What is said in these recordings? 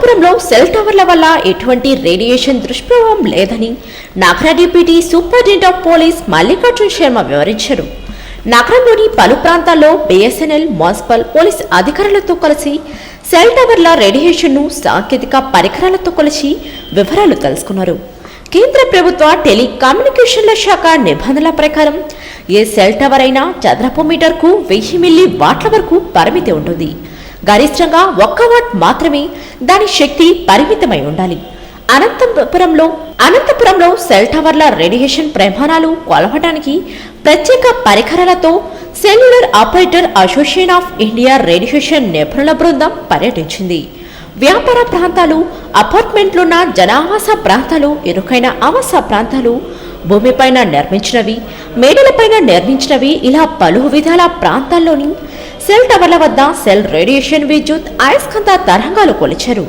అనంతపురంలో సెల్ టవర్ల వల్ల ఎటువంటి రేడియేషన్ దుష్ప్రభావం లేదని నగర deputy superintendent of police Mallikarjuna Sharma వివరించారు. నగరంలోని పలు ప్రాంతాల్లో బిఎస్ఎన్ఎల్ మున్సిపల్ పోలీస్ అధికారులతో కలిసి సెల్ టవర్ల రేడియేషన్ను సాంకేతిక పరికరాలతో కలిసి వివరాలు తెలుసుకున్నారు. కేంద్ర ప్రభుత్వ టెలికమ్యూనికేషన్ల శాఖ నిబంధనల ప్రకారం ఏ సెల్ టవర్ అయినా చదరపు మీటర్కు 1000 మిల్లీ వాట్ల వరకు పరిమితి ఉంటుంది. గరిష్టంగా 1 వాట్ మాత్రమే దాని శక్తి పరిమితమై ఉండాలి. అనంతపురంలో సెల్ టవర్ల రేడియేషన్ ప్రమాణాలు కొలవడానికి ప్రత్యేక పరికరాలతో cellular operator association of India radiation నిపుణుల బృందం పర్యటించింది. వ్యాపార ప్రాంతాలు, అపార్ట్మెంట్లున్న జనావాస ప్రాంతాలు, ఇరుకైన ఆవాస ప్రాంతాలు, భూమిపైన నిర్మించినవి, మేడలపైన నిర్మించినవి ఇలా పలు విధాల ప్రాంతాల్లోని సెల్ టవర్ల వద్ద సెల్ రేడియేషన్ విద్యుత్ అయస్కాంత తరంగాలు కొలిచారు.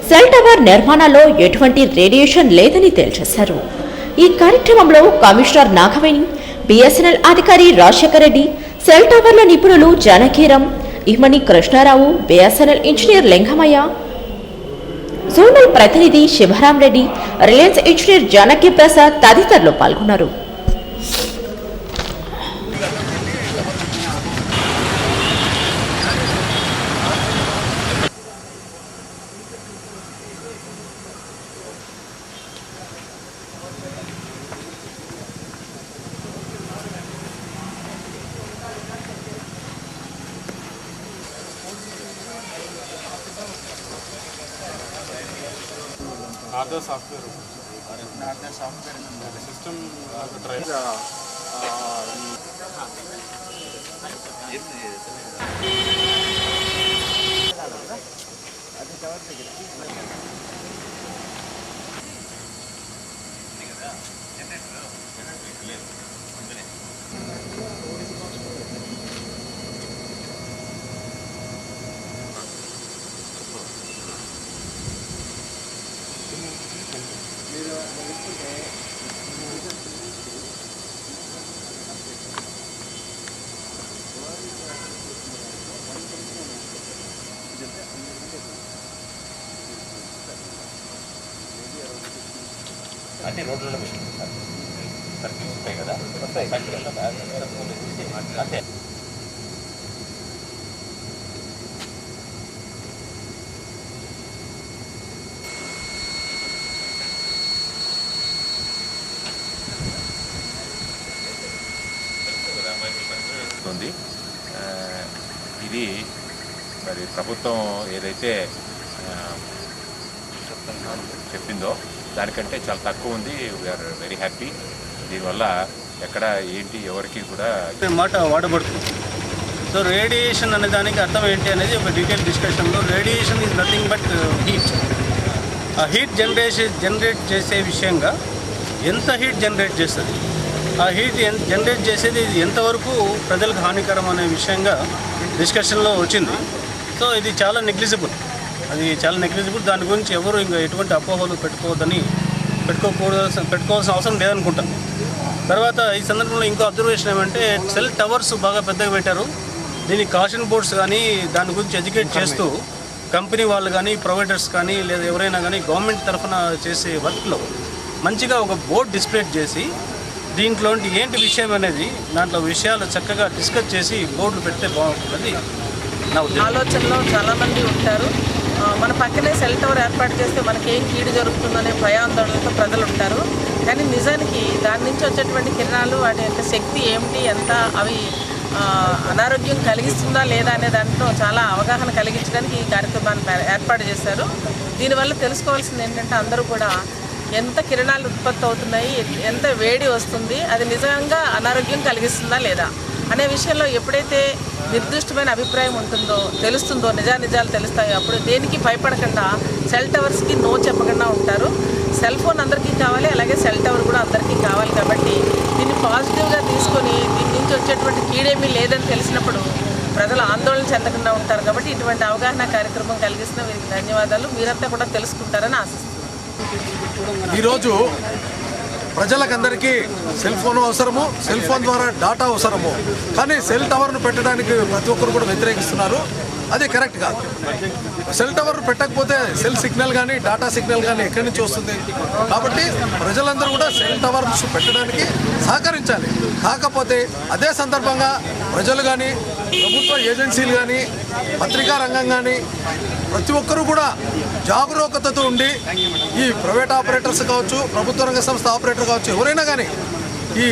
సెల్ టవర్ నిర్మాణాల్లో ఎటువంటి రేడియేషన్ లేదని తేల్చేశారు. ఈ కార్యక్రమంలో కమిషనర్ నాగవేణి, బిఎస్ఎన్ఎల్ అధికారి రాజశేఖర్ రెడ్డి, సెల్ టవర్ల నిపుణులు Janakiram, Imani Krishna Rao, BSNL engineer Lingamaiah, zonal ప్రతినిధి శివరాం రెడ్డి, రిలయన్స్ ఇంజనీర్ జానకి ప్రసాద్ తదితరులు పాల్గొన్నారు. Other software system try అంటే రోడ్లలో పెట్టింది సర్కిల్స్ ఉంటాయి కదా, అంటే ఉంది. ఇది మరి ప్రభుత్వం ఏదైతే చెప్పిందో దానికంటే చాలా తక్కువ ఉంది. We are very happy. దీనివల్ల ఎక్కడ ఏంటి ఎవరికి కూడా మాట వాడబడుతుంది. సో రేడియేషన్ అనే దానికి అర్థం ఏంటి అనేది ఒక డీటెయిల్ డిస్కషన్లో, radiation is nothing but heat. ఆ హీట్ జనరేట్ చేసే విషయంగా ఎంత హీట్ జనరేట్ చేస్తుంది, ఆ హీట్ జనరేట్ చేసేది ఎంతవరకు ప్రజలకు హానికరం అనే విషయంగా డిస్కషన్లో వచ్చింది. సో ఇది చాలా నెగ్లిజిబుల్, దాని గురించి ఎవరు ఇంకా ఎటువంటి అపోహలు పెట్టుకోవాల్సిన అవసరం లేదనుకుంటాను. తర్వాత ఈ సందర్భంలో ఇంకో అబ్జర్వేషన్ ఏమంటే, సెల్ టవర్స్ బాగా పెద్దగా పెట్టారు. దీనికి కాషన్ బోర్డ్స్ కానీ దాని గురించి ఎడ్యుకేట్ చేస్తూ కంపెనీ వాళ్ళు కానీ, ప్రొవైడర్స్ కానీ, లేదా ఎవరైనా కానీ గవర్నమెంట్ తరఫున చేసే వర్క్లో మంచిగా ఒక బోర్డు డిస్ప్లే చేసి దీంట్లో ఏంటి విషయం అనేది దాంట్లో విషయాలు చక్కగా డిస్కస్ చేసి బోర్డులు పెడితే బాగుంటుంది నా ఆలోచనలో చాలామంది ఉంటారు. మన పక్కనే సెల్ టవర్ ఏర్పాటు చేస్తే మనకేం కీడు జరుగుతుందనే భయాందోళనతో ప్రజలు ఉంటారు. కానీ నిజానికి దాని నుంచి వచ్చేటువంటి కిరణాలు వాటి యొక్క శక్తి ఏమిటి, ఎంత అవి అనారోగ్యం కలిగిస్తుందా లేదా అనే దాంట్లో చాలా అవగాహన కలిగించడానికి ఈ కార్యక్రమాన్ని ఏర్పాటు చేశారు. దీనివల్ల తెలుసుకోవాల్సింది ఏంటంటే, అందరూ కూడా ఎంత కిరణాలు ఉత్పత్తి అవుతున్నాయి, ఎంత వేడి వస్తుంది, అది నిజంగా అనారోగ్యం కలిగిస్తుందా లేదా అనే విషయంలో ఎప్పుడైతే నిర్దిష్టమైన అభిప్రాయం ఉంటుందో, తెలుస్తుందో, నిజాలు తెలుస్తాయో, అప్పుడు దేనికి భయపడకుండా సెల్ టవర్స్కి నో చెప్పకుండా ఉంటారు. సెల్ ఫోన్ అందరికీ కావాలి, అలాగే సెల్ టవర్ కూడా అందరికీ కావాలి. కాబట్టి దీన్ని పాజిటివ్గా తీసుకొని దీని నుంచి వచ్చేటువంటి కీడేమీ లేదని తెలిసినప్పుడు ప్రజలు ఆందోళన చెందకుండా ఉంటారు. కాబట్టి ఇటువంటి అవగాహన కార్యక్రమం కలిగిస్తున్న వీరికి ధన్యవాదాలు. మీరంతా కూడా తెలుసుకుంటారని ఆశిస్తున్నాను. ఈరోజు ప్రజలకందరికీ సెల్ ఫోన్ అవసరము, సెల్ ఫోన్ ద్వారా డాటా అవసరము. కానీ సెల్ టవర్ను పెట్టడానికి ప్రతి ఒక్కరు కూడా వ్యతిరేకిస్తున్నారు. అది కరెక్ట్ కాదు. సెల్ టవర్ పెట్టకపోతే సెల్ సిగ్నల్ కానీ డాటా సిగ్నల్ కానీ ఎక్కడి నుంచి వస్తుంది? కాబట్టి ప్రజలందరూ కూడా సెల్ టవర్స్ పెట్టడానికి సహకరించాలి. కాకపోతే అదే సందర్భంగా ప్రజలు కానీ, ప్రభుత్వ ఏజెన్సీలు కానీ, పత్రికా రంగం కానీ ప్రతి ఒక్కరూ కూడా జాగరూకతతో ఉండి ఈ ప్రైవేట్ ఆపరేటర్స్ కావచ్చు, ప్రభుత్వ రంగ సంస్థ ఆపరేటర్ కావచ్చు, ఎవరైనా కానీ ఈ